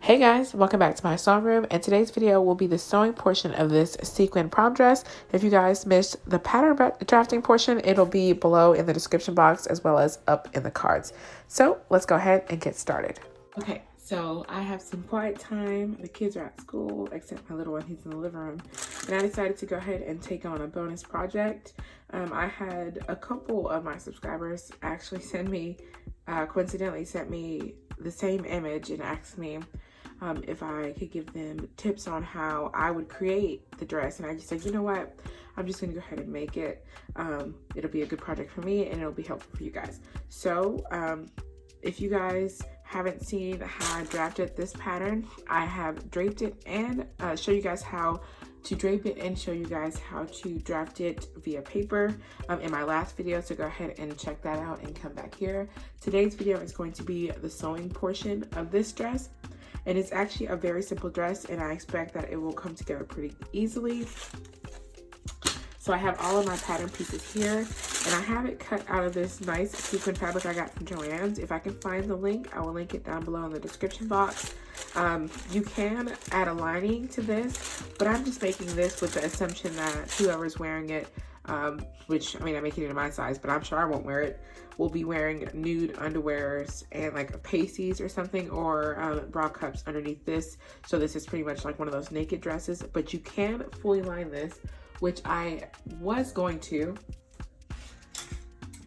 Hey guys, welcome back to my sewing room, and today's video will be the sewing portion of this sequin prom dress. If you guys missed the pattern drafting portion, it'll be below in the description box as well as up in the cards. So let's go ahead and get started. Okay, so I have some quiet time. The kids are at school, except my little one, he's in the living room. And I decided to go ahead and take on a bonus project. I had a couple of my subscribers actually coincidentally sent me the same image and asked me if I could give them tips on how I would create the dress. And I just said, you know what, I'm just gonna go ahead and make it. It'll be a good project for me and it'll be helpful for you guys. So if you guys haven't seen how I drafted this pattern, I have draped it and show you guys how to drape it and show you guys how to draft it via paper in my last video, so go ahead and check that out and come back here. Today's video is going to be the sewing portion of this dress, and it's actually a very simple dress, and I expect that it will come together pretty easily. So I have all of my pattern pieces here, and I have it cut out of this nice sequin fabric I got from Joanns. If I can find the link, I will link it down below in the description box. You can add a lining to this, but I'm just making this with the assumption that whoever's wearing it, which, I mean, I'm making it in my size, but I'm sure I won't wear it, will be wearing nude underwears and like pasties or something, or bra cups underneath this. So this is pretty much like one of those naked dresses, but you can fully line this, which I was going to.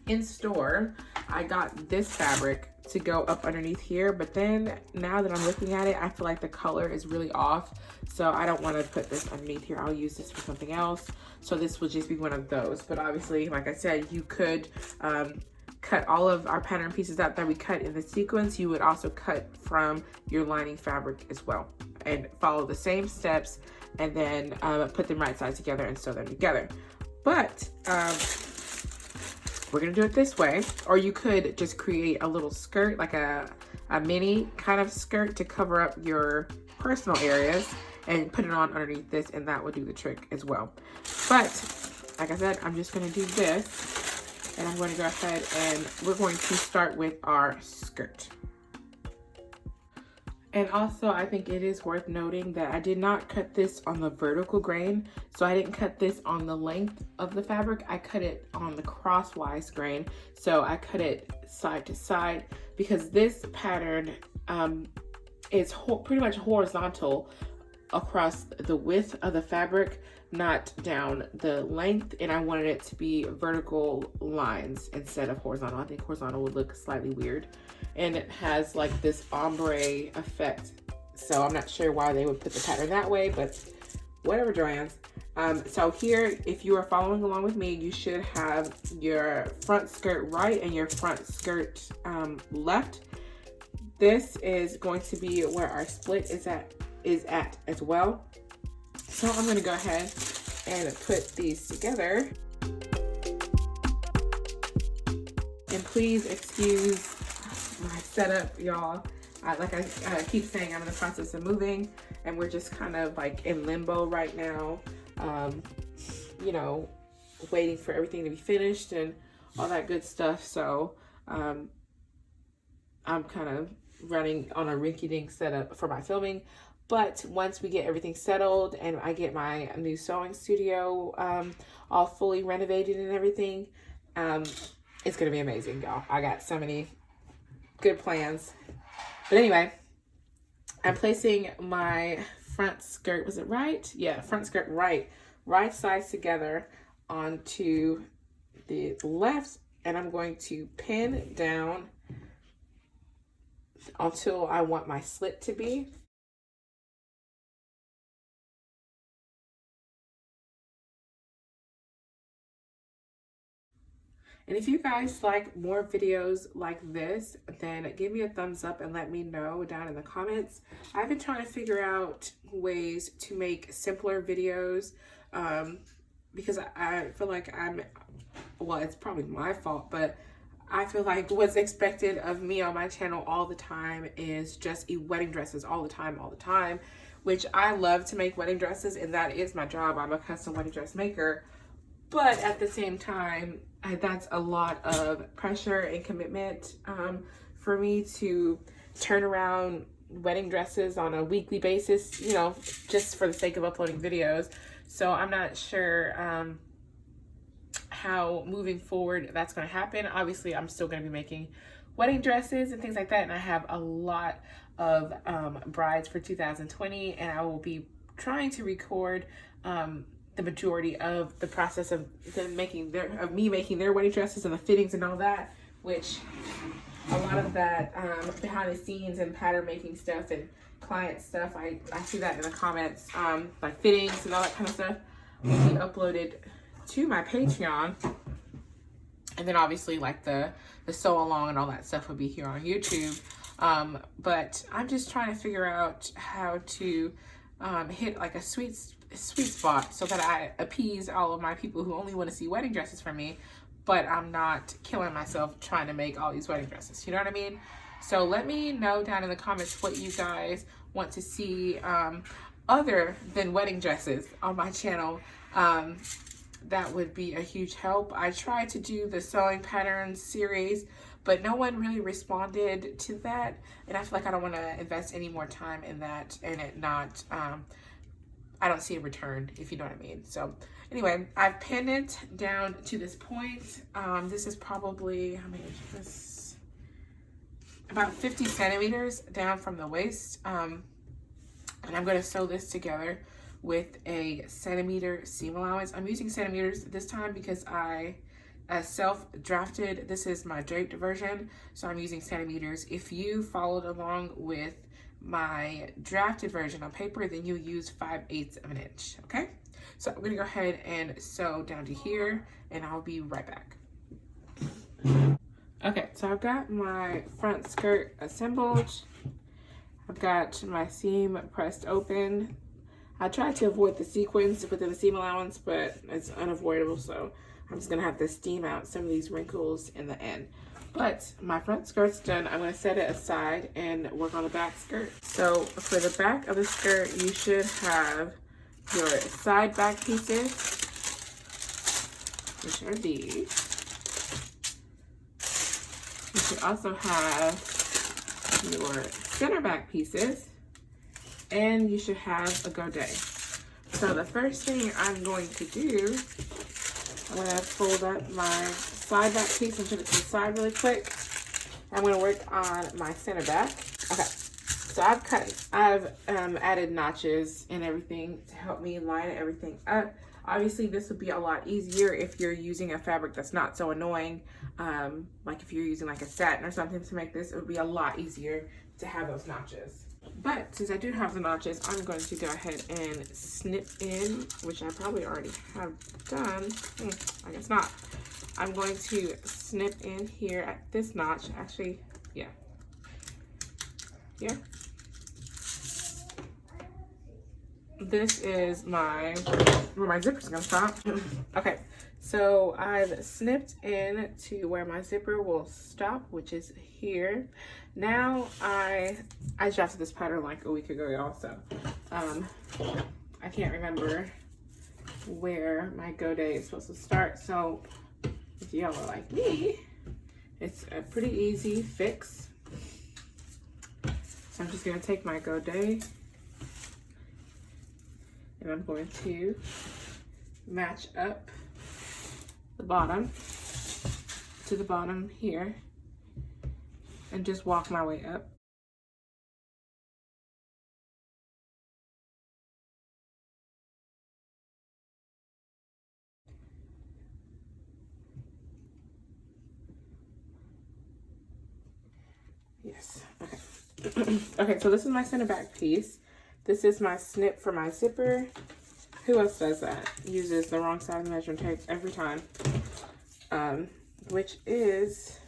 In store, I got this fabric to go up underneath here, but then now that I'm looking at it, I feel like the color is really off, so I don't want to put this underneath here. I'll use this for something else, so this will just be one of those. But obviously, like I said, you could cut all of our pattern pieces out that we cut in the sequence. You would also cut from your lining fabric as well and follow the same steps, and then put them right sides together and sew them together. But we're gonna do it this way, or you could just create a little skirt, like a mini kind of skirt to cover up your personal areas and put it on underneath this, and that would do the trick as well. But like I said, I'm just gonna do this, and I'm going to go ahead and we're going to start with our skirt. And also, I think it is worth noting that I did not cut this on the vertical grain. So I didn't cut this on the length of the fabric. I cut it on the crosswise grain. So I cut it side to side because this pattern is pretty much horizontal across the width of the fabric, not down the length, and I wanted it to be vertical lines instead of horizontal. I think horizontal would look slightly weird, and it has like this ombre effect, so I'm not sure why they would put the pattern that way, but whatever, Joanns. So here, if you are following along with me, you should have your front skirt right and your front skirt left. This is going to be where our split is at as well. So I'm gonna go ahead and put these together. And please excuse my setup, y'all. Like I keep saying, I'm in the process of moving, and we're just kind of like in limbo right now. You know, waiting for everything to be finished and all that good stuff. So I'm kind of running on a rinky-dink setup for my filming. But once we get everything settled and I get my new sewing studio all fully renovated and everything, it's gonna be amazing, y'all. I got so many good plans. But anyway, I'm placing my front skirt, was it right? Yeah, front skirt right sides together onto the left, and I'm going to pin down until I want my slit to be. And if you guys like more videos like this, then give me a thumbs up and let me know down in the comments. I've been trying to figure out ways to make simpler videos because I feel like well, it's probably my fault, but I feel like what's expected of me on my channel all the time is just wedding dresses all the time, which I love to make wedding dresses, and that is my job. I'm a custom wedding dress maker. But at the same time, that's a lot of pressure and commitment for me to turn around wedding dresses on a weekly basis, you know, just for the sake of uploading videos. So I'm not sure how moving forward that's going to happen. Obviously, I'm still going to be making wedding dresses and things like that, and I have a lot of brides for 2020, and I will be trying to record the majority of the process of them making me making their wedding dresses and the fittings and all that, which a lot of that behind the scenes and pattern making stuff and client stuff, I see that in the comments, like fittings and all that kind of stuff will be uploaded to my Patreon. And then obviously like the sew along and all that stuff would be here on YouTube. But I'm just trying to figure out how to hit like a sweet spot so that I appease all of my people who only want to see wedding dresses from me, but I'm not killing myself trying to make all these wedding dresses. You know what I mean? So let me know down in the comments what you guys want to see other than wedding dresses on my channel. That would be a huge help. I tried to do the sewing patterns series, but no one really responded to that, and I feel like I don't want to invest any more time in that and it not I don't see a return, if you know what I mean. So anyway, I've pinned it down to this point. This is probably, how many inches? About 50 centimeters down from the waist. And I'm going to sew this together with a centimeter seam allowance. I'm using centimeters this time because I self-drafted. This is my draped version, so I'm using centimeters. If you followed along with my drafted version on paper, then you use 5/8 of an inch. Okay, so I'm gonna go ahead and sew down to here, and I'll be right back. Okay, so I've got my front skirt assembled. I've got my seam pressed open. I tried to avoid the sequins within the seam allowance, but it's unavoidable, so I'm just gonna have to steam out some of these wrinkles in the end. But my front skirt's done. I'm gonna set it aside and work on the back skirt. So for the back of the skirt, you should have your side back pieces, which are these. You should also have your center back pieces, and you should have a godet. So the first thing I'm going to do, I'm gonna fold up my side back piece and put it to the side really quick. I'm gonna work on my center back. Okay, so I've added notches and everything to help me line everything up. Obviously, this would be a lot easier if you're using a fabric that's not so annoying. Like if you're using like a satin or something to make this, it would be a lot easier to have those notches. But since I do have the notches, I'm going to go ahead and snip in, which I probably already have done. I guess not. I'm going to snip in here at this notch. Actually, yeah. Here. This is where my zipper's gonna stop. Okay, so I've snipped in to where my zipper will stop, which is here. Now I drafted this pattern like a week ago, y'all, so I can't remember where my godet is supposed to start. So if y'all are like me, it's a pretty easy fix. So I'm just gonna take my godet and I'm going to match up the bottom to the bottom here and just walk my way up. Yes, okay. Okay, so this is my center back piece. This is my snip for my zipper. Who else does that? Uses the wrong side of the measuring tape every time. Which is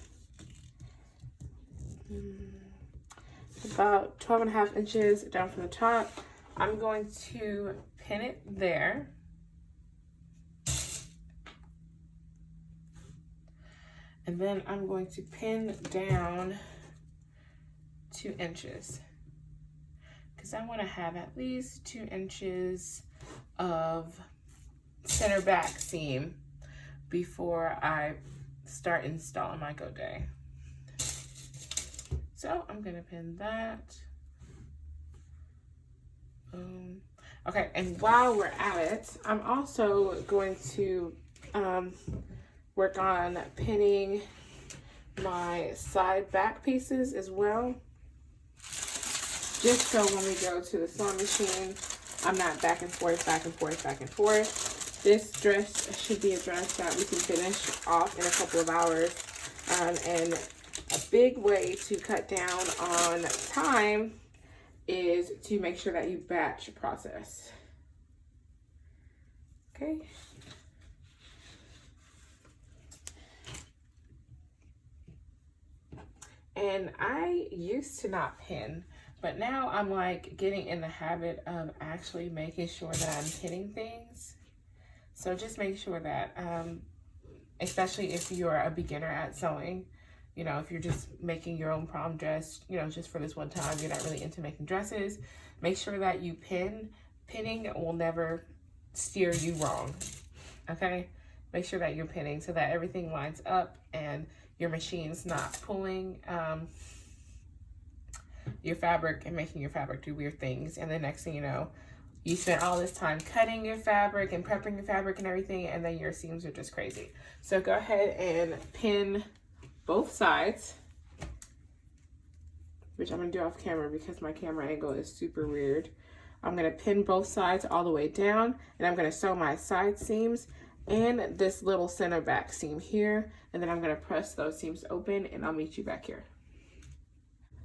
about 12.5 inches down from the top. I'm going to pin it there. And then I'm going to pin down 2 inches. Because I want to have at least 2 inches of center back seam before I start installing my godet. So I'm going to pin that. Okay, and while we're at it, I'm also going to work on pinning my side back pieces as well. Just so when we go to the sewing machine, I'm not back and forth, back and forth, back and forth. This dress should be a dress that we can finish off in a couple of hours. And a big way to cut down on time is to make sure that you batch process. Okay. And I used to not pin, but now I'm like getting in the habit of actually making sure that I'm pinning things. So just make sure that, especially if you're a beginner at sewing, you know, if you're just making your own prom dress, you know, just for this one time, you're not really into making dresses, make sure that you pin. Pinning will never steer you wrong, okay? Make sure that you're pinning so that everything lines up and your machine's not pulling your fabric and making your fabric do weird things. And the next thing you know, you spent all this time cutting your fabric and prepping your fabric and everything, and then your seams are just crazy. So go ahead and pin both sides, which I'm gonna do off camera because my camera angle is super weird. I'm gonna pin both sides all the way down, and I'm gonna sew my side seams and this little center back seam here, and then I'm gonna press those seams open, and I'll meet you back here.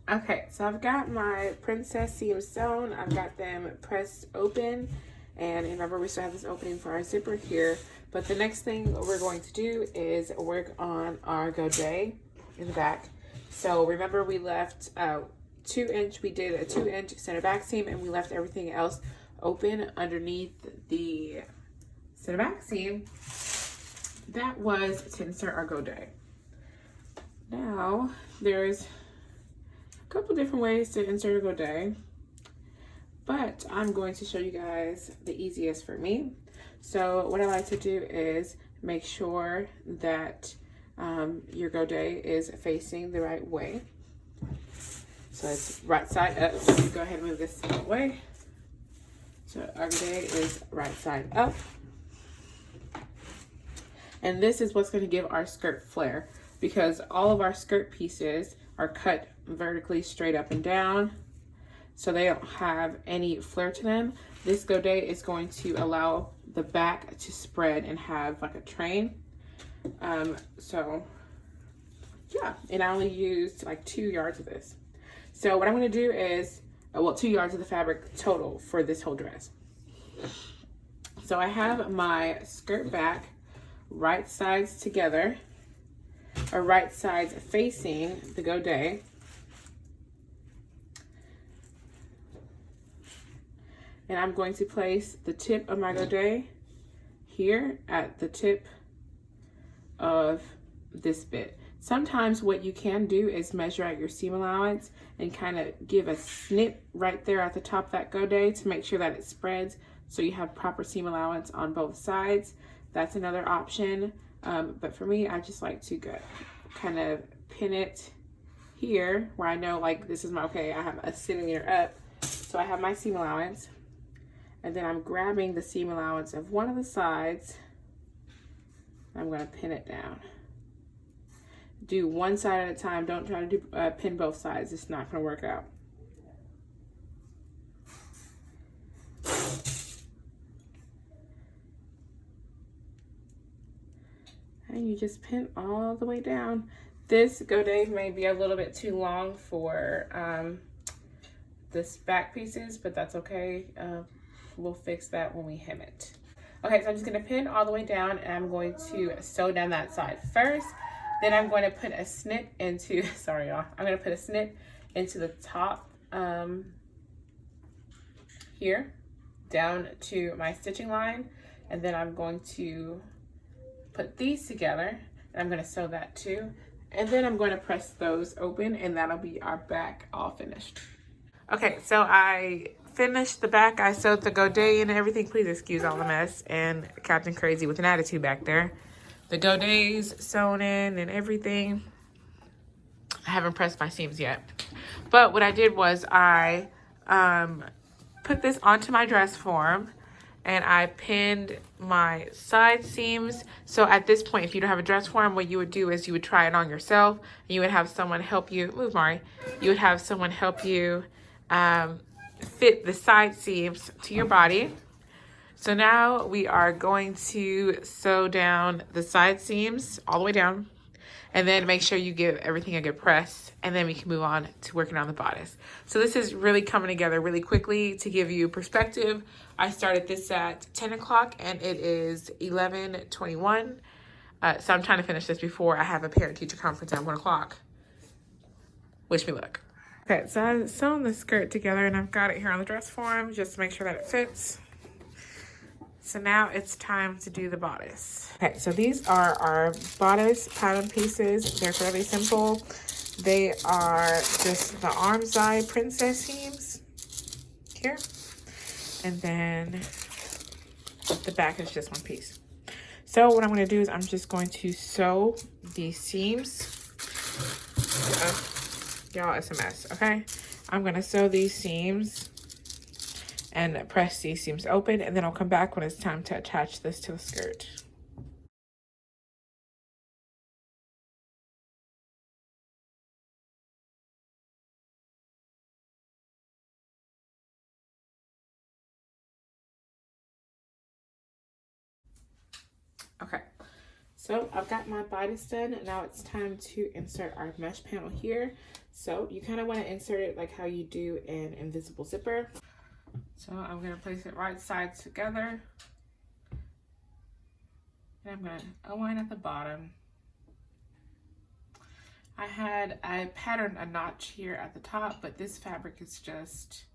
Okay, so I've got my princess seams sewn. I've got them pressed open, and remember we still have this opening for our zipper here. But the next thing we're going to do is work on our godet in the back. So remember we left 2-inch, we did a 2-inch center back seam, and we left everything else open underneath the center back seam. That was to insert our godet. Now there's a couple different ways to insert a godet, but I'm going to show you guys the easiest for me. So what I like to do is make sure that your godet is facing the right way. So it's right side up. So you go ahead and move this way. So our godet is right side up. And this is what's going to give our skirt flare, because all of our skirt pieces are cut vertically straight up and down, so they don't have any flare to them. This godet is going to allow the back to spread and have like a train. So yeah, and I only used like 2 yards of this. So what I'm going to do is, well, 2 yards of the fabric total for this whole dress. So I have my skirt back right sides together, or right sides facing the godet. And I'm going to place the tip of my godet here at the tip of this bit. Sometimes what you can do is measure out your seam allowance and kind of give a snip right there at the top of that godet to make sure that it spreads so you have proper seam allowance on both sides. That's another option. But for me, I just like to go kind of pin it here where I know like this is my, okay, I have a centimeter up. So I have my seam allowance, and then I'm grabbing the seam allowance of one of the sides. I'm gonna pin it down. Do one side at a time. Don't try to do pin both sides. It's not gonna work out. And you just pin all the way down. This godet may be a little bit too long for this back pieces, but that's okay. We'll fix that when we hem it. Okay, so I'm just gonna pin all the way down, and I'm going to sew down that side first. Then I'm going to put a snip into, sorry y'all, I'm gonna put a snip into the top here, down to my stitching line. And then I'm going to put these together, and I'm gonna sew that too. And then I'm going to press those open, and that'll be our back all finished. Okay, so I finished the back. I sewed the godet and everything. Please excuse all the mess and Captain Crazy with an attitude back there. The godet's sewn in and everything. I haven't pressed my seams yet. But what I did was I put this onto my dress form and I pinned my side seams. So at this point, if you don't have a dress form, what you would do is you would try it on yourself. And you would have someone help you, move Mari, you would have someone help you fit the side seams to your body. So now we are going to sew down the side seams all the way down, and then make sure you give everything a good press, and then we can move on to working on the bodice. So this is really coming together really quickly. To give you perspective, I started this at 10 o'clock and it is 11:21. So I'm trying to finish this before I have a parent-teacher conference at 1 o'clock. Wish me luck. Okay, so I've sewn the skirt together and I've got it here on the dress form just to make sure that it fits. So now it's time to do the bodice. Okay, so these are our bodice pattern pieces. They're fairly simple. They are just the arm side princess seams here. And then the back is just one piece. So what I'm gonna do is I'm just going to sew these seams. Y'all, it's a mess, okay? I'm gonna sew these seams and press these seams open, and then I'll come back when it's time to attach this to the skirt. Okay, so I've got my bodice done. Now it's time to insert our mesh panel here. So you kind of want to insert it like how you do an invisible zipper. So I'm going to place it right sides together. And I'm going to align at the bottom. I patterned a notch here at the top, but this fabric is just,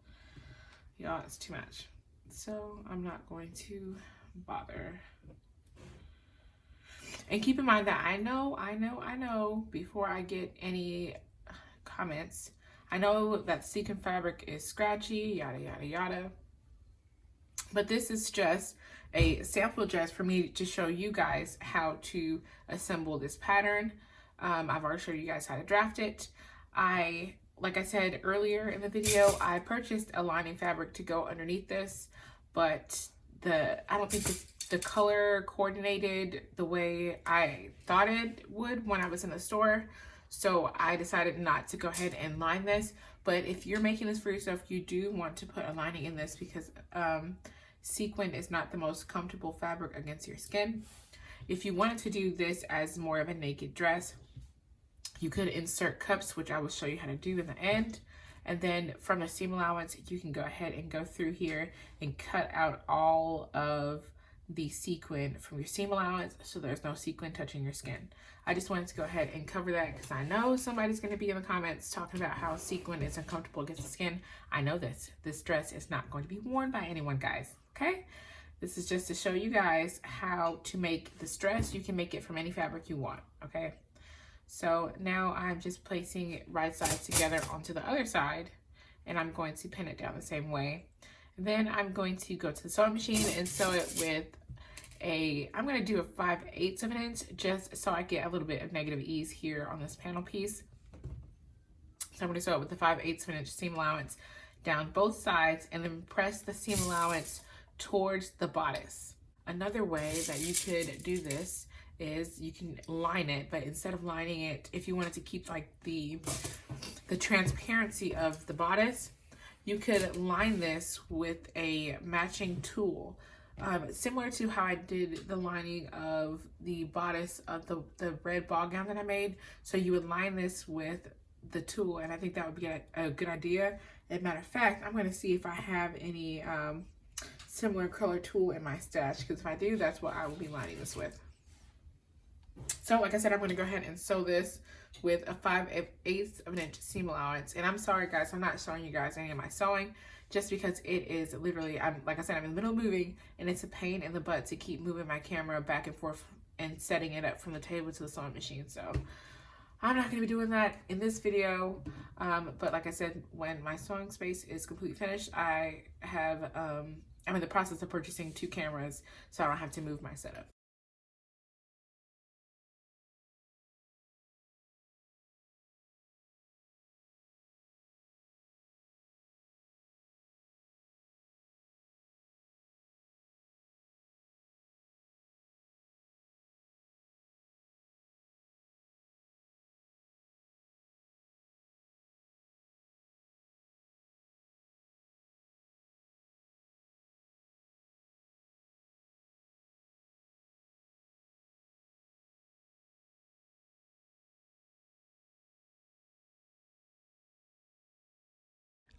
y'all, it's too much. So I'm not going to bother. And keep in mind that I know, before I get any comments, I know that Sequin fabric is scratchy, yada, yada, yada. But this is just a sample dress for me to show you guys how to assemble this pattern. I've already showed you guys how to draft it. Like I said earlier in the video, I purchased a lining fabric to go underneath this, but I don't think the color coordinated the way I thought it would when I was in the store. So I decided not to go ahead and line this. But if you're making this for yourself, you do want to put a lining in this because sequin is not the most comfortable fabric against your skin. If you wanted to do this as more of a naked dress, you could insert cups, which I will show you how to do in the end. And then from the seam allowance, you can go ahead and go through here and cut out all of the sequin from your seam allowance so there's no sequin touching your skin. I just wanted to go ahead and cover that because I know somebody's going to be in the comments talking about how sequin is uncomfortable against the skin. I know this dress is not going to be worn by anyone, guys, okay? This is just to show you guys how to make this dress. You can make it from any fabric you want, okay? So now I'm just placing it right sides together onto the other side, and I'm going to pin it down the same way. And then I'm going to go to the sewing machine and sew it with I'm going to do a 5/8 of an inch just so I get a little bit of negative ease here on this panel piece. So I'm going to sew it with the 5/8 of an inch seam allowance down both sides and then press the seam allowance towards the bodice. Another way that you could do this is you can line it, but instead of lining it, if you wanted to keep like the transparency of the bodice, you could line this with a matching tool. Similar to how I did the lining of the bodice of the red ball gown that I made. So you would line this with the tool, and I think that would be a good idea. As a matter of fact, I'm going to see if I have any similar color tool in my stash, because if I do, that's what I will be lining this with. So like I said, I'm going to go ahead and sew this with a 5/8 of an inch seam allowance. And I'm sorry guys, I'm not showing you guys any of my sewing just because it is literally, like I said, I'm in the middle of moving and it's a pain in the butt to keep moving my camera back and forth and setting it up from the table to the sewing machine. So I'm not going to be doing that in this video. But like I said, when my sewing space is completely finished, I'm in the process of purchasing 2 cameras so I don't have to move my setup.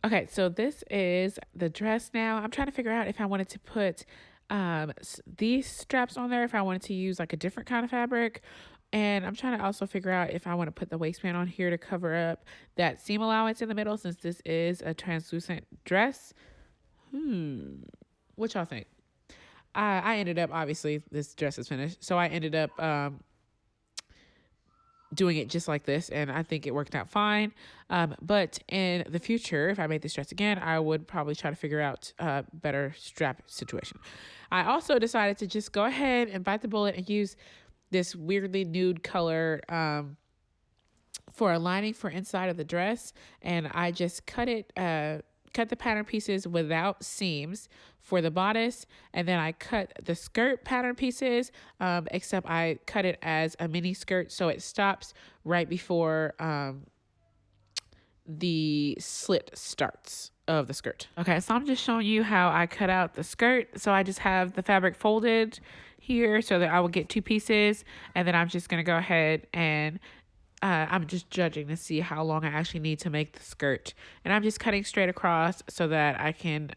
Okay, so this is the dress now. I'm trying to figure out if I wanted to put these straps on there, if I wanted to use like a different kind of fabric. And I'm trying to also figure out if I want to put the waistband on here to cover up that seam allowance in the middle, since this is a translucent dress. What y'all think? I ended up, obviously, this dress is finished. So I ended up doing it just like this, and I think it worked out fine. But in the future, if I made this dress again, I would probably try to figure out a better strap situation. I also decided to just go ahead and bite the bullet and use this weirdly nude color for a lining for inside of the dress, and I just cut the pattern pieces without seams for the bodice, and then I cut the skirt pattern pieces, except I cut it as a mini skirt, so it stops right before the slit starts of the skirt. Okay, so I'm just showing you how I cut out the skirt. So I just have the fabric folded here so that I will get two pieces, and then I'm just gonna go ahead and I'm just judging to see how long I actually need to make the skirt. And I'm just cutting straight across so that I can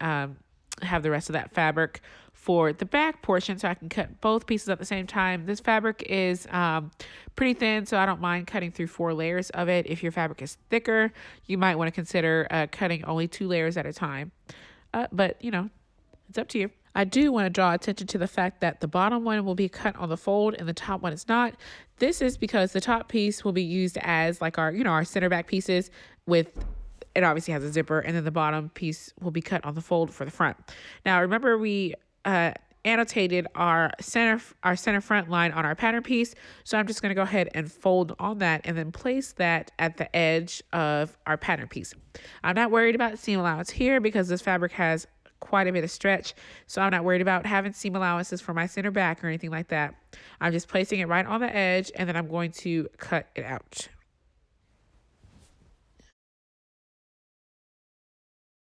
have the rest of that fabric for the back portion, so I can cut both pieces at the same time. This fabric is pretty thin, so I don't mind cutting through 4 layers of it. If your fabric is thicker, you might want to consider cutting only 2 layers at a time. But, you know, it's up to you. I do want to draw attention to the fact that the bottom one will be cut on the fold and the top one is not. This is because the top piece will be used as like our, our center back pieces with, it obviously has a zipper, and then the bottom piece will be cut on the fold for the front. Now, remember we annotated our center front line on our pattern piece. So I'm just going to go ahead and fold on that and then place that at the edge of our pattern piece. I'm not worried about seam allowance here because this fabric has quite a bit of stretch, so I'm not worried about having seam allowances for my center back or anything like that. I'm just placing it right on the edge, and then I'm going to cut it out.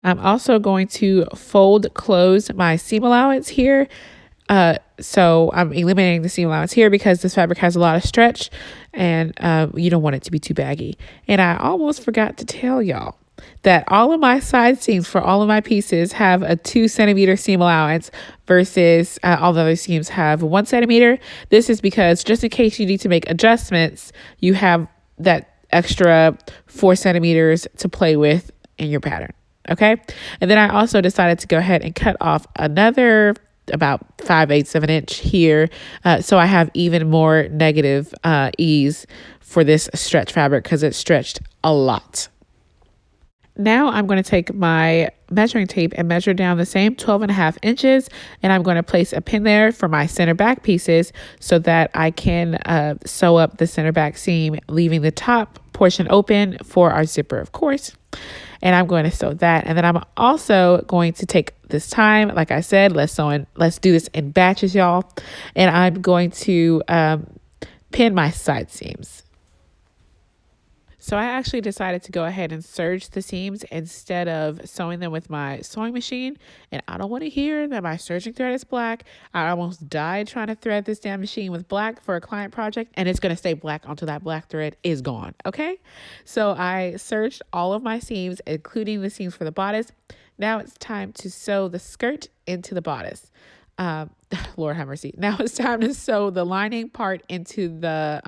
I'm also going to fold close my seam allowance here. So I'm eliminating the seam allowance here because this fabric has a lot of stretch, and you don't want it to be too baggy. And I almost forgot to tell y'all that all of my side seams for all of my pieces have a 2 centimeter seam allowance versus all the other seams have 1 centimeter. This is because just in case you need to make adjustments, you have that extra 4 centimeters to play with in your pattern. Okay. And then I also decided to go ahead and cut off another about 5/8 of an inch here. So I have even more negative ease for this stretch fabric because it's stretched a lot. Now I'm going to take my measuring tape and measure down the same 12.5 inches, and I'm going to place a pin there for my center back pieces so that I can sew up the center back seam, leaving the top portion open for our zipper, of course. And I'm going to sew that. And then I'm also going to take this time, like I said, let's do this in batches, y'all. And I'm going to pin my side seams. So I actually decided to go ahead and serge the seams instead of sewing them with my sewing machine. And I don't want to hear that my serging thread is black. I almost died trying to thread this damn machine with black for a client project, and it's going to stay black until that black thread is gone. Okay. So I serged all of my seams, including the seams for the bodice. Now it's time to sew the skirt into the bodice. Lord have mercy. Now it's time to sew the lining part into the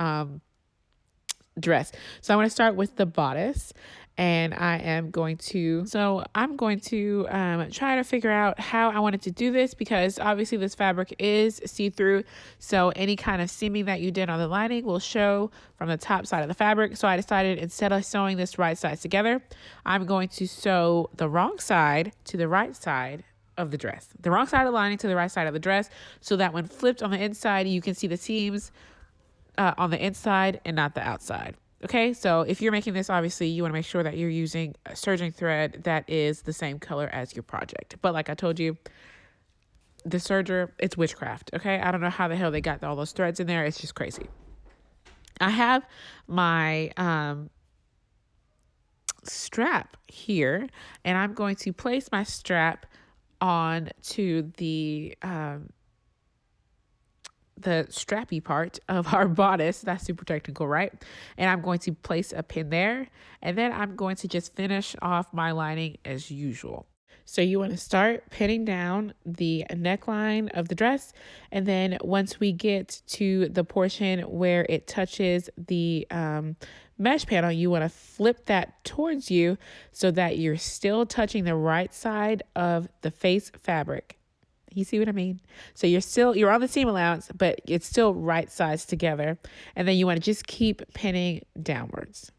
dress. So I'm going to start with the bodice, and I'm going to try to figure out how I wanted to do this, because obviously this fabric is see-through, so any kind of seaming that you did on the lining will show from the top side of the fabric. So I decided, instead of sewing this right sides together, I'm going to sew the wrong side to the right side of the dress, the wrong side of the lining to the right side of the dress, so that when flipped on the inside, you can see the seams on the inside and not the outside. Okay, so if you're making this, obviously you want to make sure that you're using a serging thread that is the same color as your project. But like I told you, the serger, it's witchcraft. Okay, I don't know how the hell they got all those threads in there. It's just crazy. I have my strap here, and I'm going to place my strap on to the the strappy part of our bodice. That's super technical, right? And I'm going to place a pin there, and then I'm going to just finish off my lining as usual. So you want to start pinning down the neckline of the dress, and then once we get to the portion where it touches the mesh panel, you want to flip that towards you so that you're still touching the right side of the face fabric. You see what I mean? So you're on the seam allowance, but it's still right sides together. And then you want to just keep pinning downwards.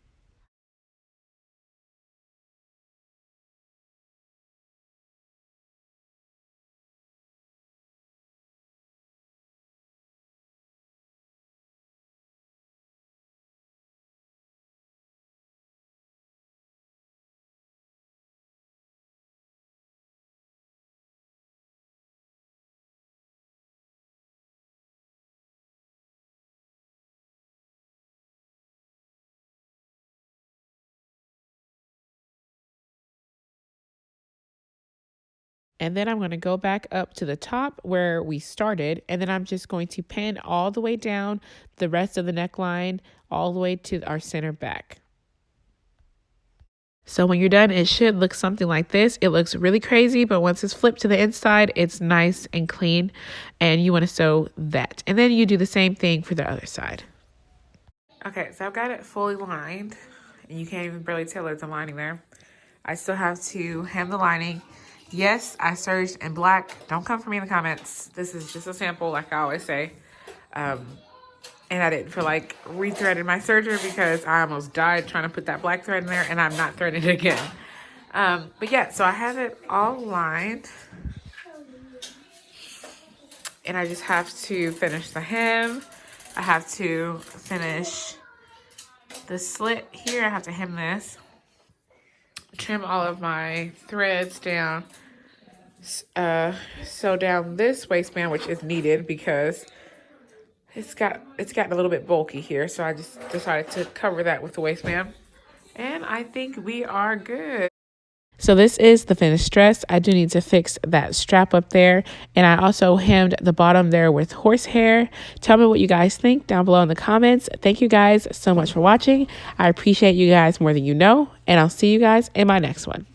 And then I'm going to go back up to the top where we started. And then I'm just going to pin all the way down the rest of the neckline, all the way to our center back. So when you're done, it should look something like this. It looks really crazy, but once it's flipped to the inside, it's nice and clean. And you want to sew that. And then you do the same thing for the other side. Okay, so I've got it fully lined. And you can't even barely tell there's a lining there. I still have to hem the lining. Yes, I serged in black. Don't come for me in the comments. This is just a sample, like I always say. And I didn't feel like rethreading my serger because I almost died trying to put that black thread in there, and I'm not threading it again. But yeah, so I have it all lined. And I just have to finish the hem. I have to finish the slit here. I have to hem this. Trim all of my threads down. Sew down this waistband, which is needed because it's gotten a little bit bulky here, so I just decided to cover that with the waistband, and I think we are good. So this is the finished dress. I do need to fix that strap up there, and I also hemmed the bottom there with horsehair. Tell me what you guys think down below in the comments. Thank you guys so much for watching. I appreciate you guys more than you know, and I'll see you guys in my next one.